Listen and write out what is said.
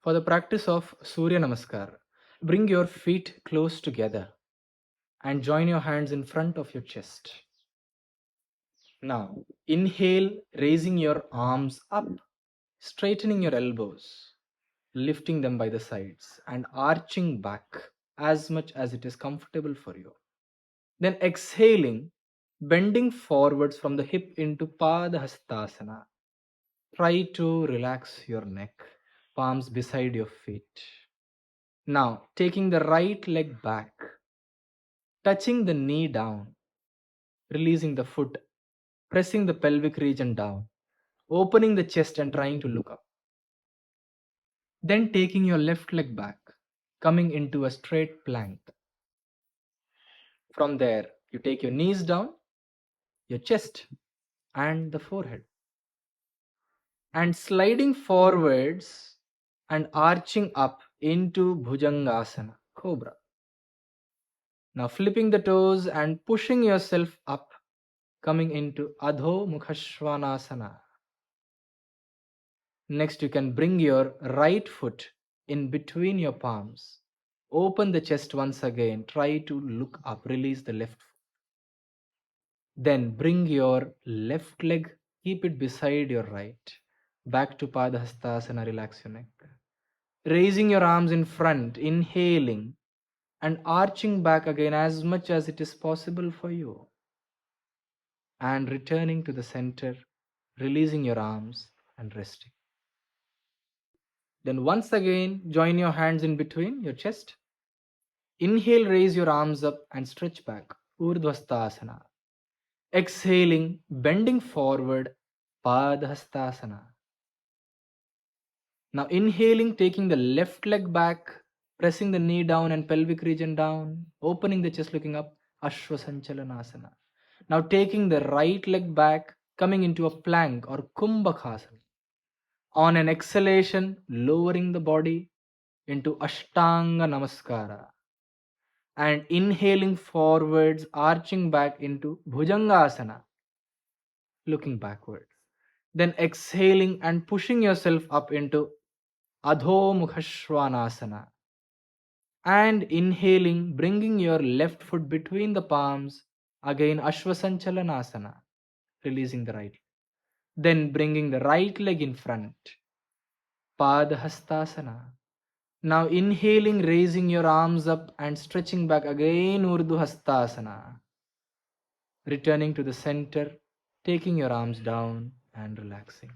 For the practice of Surya Namaskar, bring your feet close together and join your hands in front of your chest. Now, inhale, raising your arms up, straightening your elbows, lifting them by the sides, and arching back as much as it is comfortable for you. Then exhaling, bending forwards from the hip into Padahastasana. Try to relax your neck, palms beside your feet. Now, taking the right leg back, touching the knee down, releasing the foot, pressing the pelvic region down, opening the chest and trying to look up. Then taking your left leg back, coming into a straight plank. From there, you take your knees down, your chest, and the forehead. And sliding forwards and arching up into Bhujangasana, Cobra. Now flipping the toes and pushing yourself up, coming into Adho Mukhashvanasana. Next, you can bring your right foot in between your palms. Open the chest once again. Try to look up. Release the left foot. Then bring your left leg. Keep it beside your right. Back to Padahastasana. Relax your neck. Raising your arms in front. Inhaling. And arching back again as much as it is possible for you. And returning to the center. Releasing your arms and resting. Then once again, join your hands in between your chest. Inhale, raise your arms up and stretch back. Urdhvastasana. Exhaling, bending forward. Padhastasana. Now inhaling, taking the left leg back, pressing the knee down and pelvic region down, opening the chest, looking up. Ashwasanchalanasana. Now taking the right leg back, coming into a plank or kumbhakasana. On an exhalation, lowering the body into Ashtanga Namaskara. And inhaling forwards, arching back into Bhujangasana, looking backwards. Then exhaling and pushing yourself up into Adho Mukhashvanasana. And inhaling, bringing your left foot between the palms, again Ashwasanchalanasana, releasing the right. Then bringing the right leg in front, Padhastasana. Now inhaling, raising your arms up and stretching back again, Urdhu Hastasana. Returning to the center, taking your arms down and relaxing.